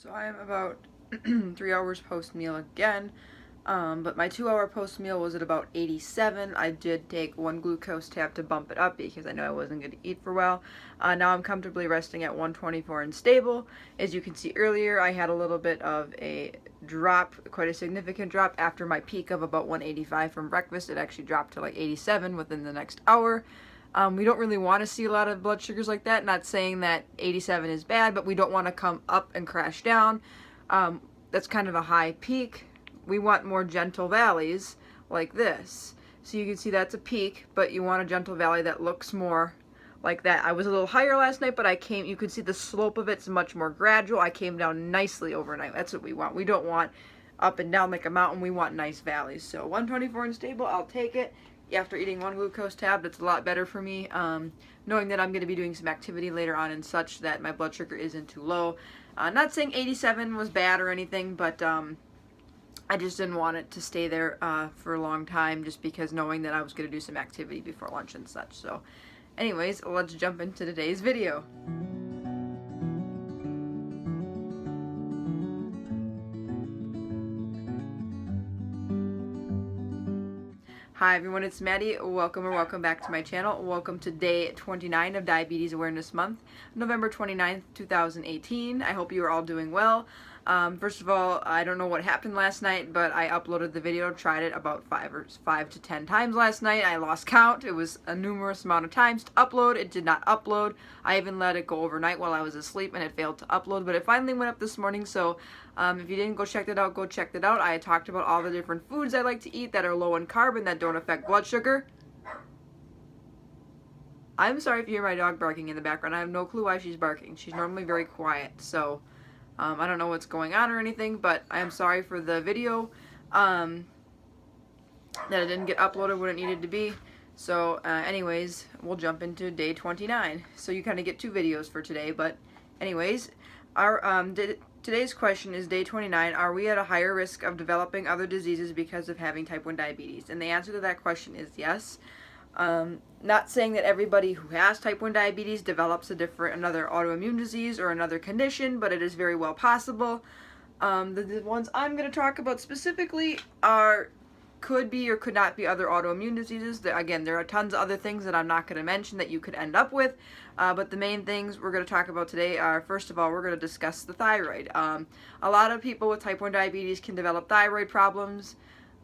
So I am about 3 hours post-meal again, but my 2-hour post-meal was at about 87. I did take one glucose tab to bump it up because I know I wasn't going to eat for a while. Now I'm comfortably resting at 124 and stable. As you can see earlier, I had a little bit of a drop, quite a significant drop after my peak of about 185 from breakfast. It actually dropped to like 87 within the next hour. We don't really want to see a lot of blood sugars like that. Not saying that 87 is bad, but we don't want to come up and crash down. That's kind of a high peak. We want more gentle valleys like this. So you can see that's a peak, but you want a gentle valley that looks more like that. I was a little higher last night, but you can see the slope of it's much more gradual. I came down nicely overnight. That's what we want. We don't want up and down like a mountain. We want nice valleys. So 124 and stable, I'll take it. After eating one glucose tab, that's a lot better for me, knowing that I'm going to be doing some activity later on and such, that my blood sugar isn't too low. Not saying 87 was bad or anything, but I just didn't want it to stay there for a long time, just because knowing that I was going to do some activity before lunch and such. So anyways, let's jump into today's video. Hi everyone, it's Maddie. Welcome or welcome back to my channel. Welcome to day 29 of Diabetes Awareness Month, November 29th, 2018. I hope you are all doing well. First of all, I don't know what happened last night, but I uploaded the video, tried it about 5 to 10 times last night. I lost count. It was a numerous amount of times to upload. It did not upload. I even let it go overnight while I was asleep and it failed to upload, but it finally went up this morning. So if you didn't go check that out, go check that out. I talked about all the different foods I like to eat that are low in carb and that don't affect blood sugar. I'm sorry if you hear my dog barking in the background. I have no clue why she's barking. She's normally very quiet, so I don't know what's going on or anything, but I am sorry for the video that it didn't get uploaded when it needed to be. So anyways, we'll jump into day 29. So you kind of get two videos for today, but anyways, our today's question is day 29. Are we at a higher risk of developing other diseases because of having type 1 diabetes? And the answer to that question is yes. Not saying that everybody who has type 1 diabetes develops another autoimmune disease or another condition, but it is very well possible. The ones I'm going to talk about specifically could be or could not be other autoimmune diseases. Again, there are tons of other things that I'm not going to mention that you could end up with, but the main things we're going to talk about today are, first of all, we're going to discuss the thyroid. A lot of people with type 1 diabetes can develop thyroid problems.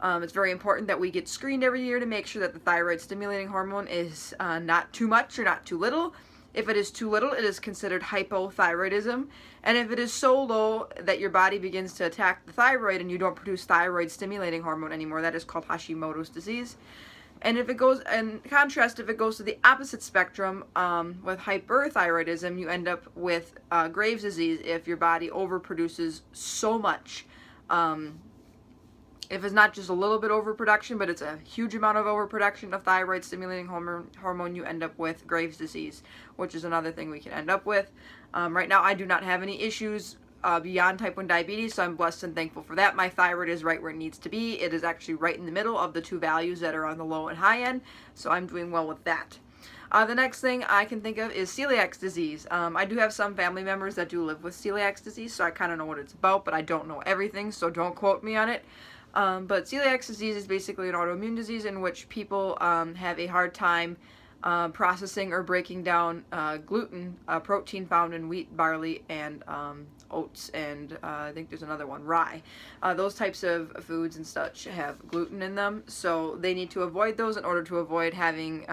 It's very important that we get screened every year to make sure that the thyroid stimulating hormone is not too much or not too little. If it is too little, it is considered hypothyroidism. And if it is so low that your body begins to attack the thyroid and you don't produce thyroid stimulating hormone anymore, that is called Hashimoto's disease. And if it goes, in contrast, if it goes to the opposite spectrum, with hyperthyroidism, you end up with Graves' disease if your body overproduces so much. If it's not just a little bit overproduction, but it's a huge amount of overproduction of thyroid stimulating hormone, you end up with Graves' disease, which is another thing we can end up with. Right now, I do not have any issues beyond type 1 diabetes, so I'm blessed and thankful for that. My thyroid is right where it needs to be. It is actually right in the middle of the two values that are on the low and high end, so I'm doing well with that. The next thing I can think of is celiac disease. I do have some family members that do live with celiac disease, so I kind of know what it's about, but I don't know everything, so don't quote me on it. But celiac disease is basically an autoimmune disease in which people have a hard time processing or breaking down gluten, protein found in wheat, barley, and oats, and I think there's another one, rye. Those types of foods and such have gluten in them, so they need to avoid those in order to avoid having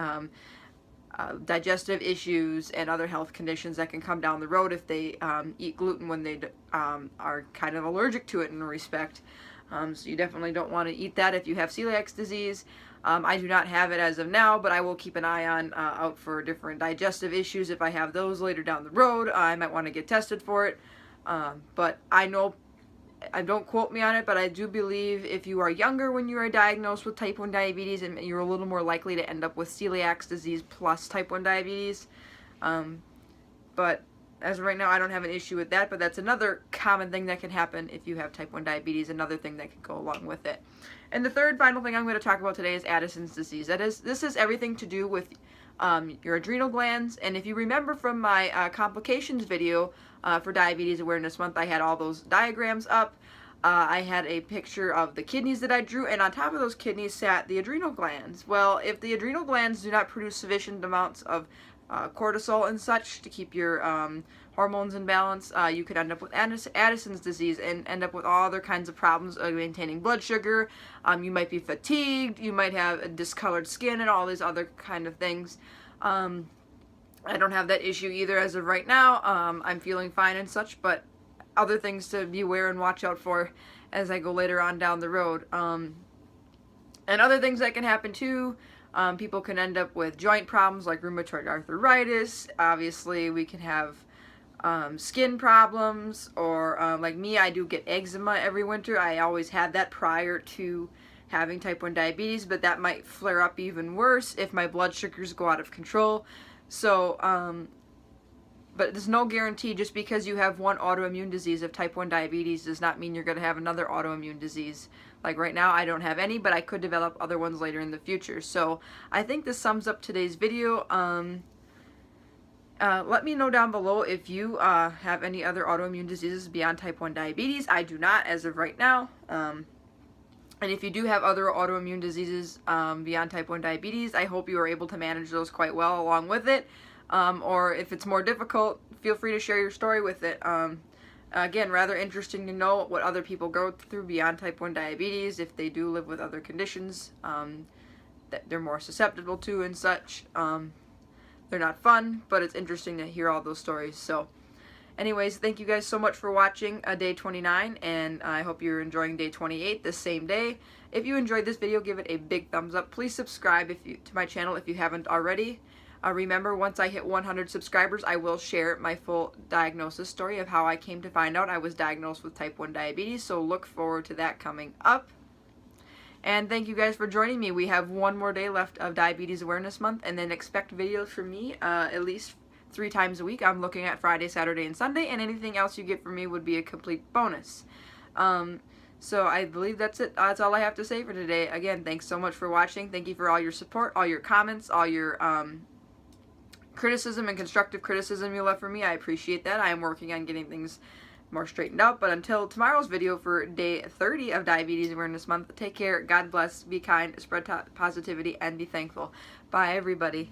digestive issues and other health conditions that can come down the road if they eat gluten when they are kind of allergic to it in a respect. So you definitely don't want to eat that if you have celiac disease. I do not have it as of now, but I will keep an eye on out for different digestive issues. If I have those later down the road, I might want to get tested for it. But I know, don't quote me on it, but I do believe if you are younger when you are diagnosed with type 1 diabetes, and you're a little more likely to end up with celiac disease plus type 1 diabetes. But as of right now, I don't have an issue with that, but that's another common thing that can happen if you have type 1 diabetes, another thing that could go along with it. And the third final thing I'm going to talk about today is Addison's disease. This has everything to do with your adrenal glands. And if you remember from my complications video for Diabetes Awareness Month, I had all those diagrams up. I had a picture of the kidneys that I drew, and on top of those kidneys sat the adrenal glands. Well, if the adrenal glands do not produce sufficient amounts of cortisol and such to keep your hormones in balance, you could end up with Addison's disease and end up with all other kinds of problems maintaining blood sugar. You might be fatigued, you might have discolored skin, and all these other kind of things. I don't have that issue either as of right now. I'm feeling fine and such, but other things to be aware and watch out for as I go later on down the road. And other things that can happen too, people can end up with joint problems like rheumatoid arthritis. Obviously, we can have skin problems, or like me, I do get eczema every winter. I always had that prior to having type 1 diabetes, but that might flare up even worse if my blood sugars go out of control. So, but there's no guarantee. Just because you have one autoimmune disease of type 1 diabetes does not mean you're going to have another autoimmune disease. Like right now, I don't have any, but I could develop other ones later in the future. So I think this sums up today's video. Let me know down below if you have any other autoimmune diseases beyond type 1 diabetes. I do not as of right now. And if you do have other autoimmune diseases beyond type 1 diabetes, I hope you are able to manage those quite well along with it. Or if it's more difficult, feel free to share your story with it. Again, rather interesting to know what other people go through beyond type 1 diabetes, if they do live with other conditions that they're more susceptible to and such. They're not fun, but it's interesting to hear all those stories. So anyways, thank you guys so much for watching day 29, and I hope you're enjoying day 28 this same day. If you enjoyed this video, give it a big thumbs up. Please subscribe to my channel if you haven't already. Remember, once I hit 100 subscribers, I will share my full diagnosis story of how I came to find out I was diagnosed with type 1 diabetes, so look forward to that coming up. And thank you guys for joining me. We have one more day left of Diabetes Awareness Month, and then expect videos from me at least 3 times a week. I'm looking at Friday, Saturday, and Sunday, and anything else you get from me would be a complete bonus. So I believe that's it. That's all I have to say for today. Again, thanks so much for watching. Thank you for all your support, all your comments, all your criticism and constructive criticism you left for me. I appreciate that. I am working on getting things more straightened out. But until tomorrow's video for day 30 of Diabetes Awareness Month, take care, God bless, be kind, spread positivity, and be thankful. Bye, everybody.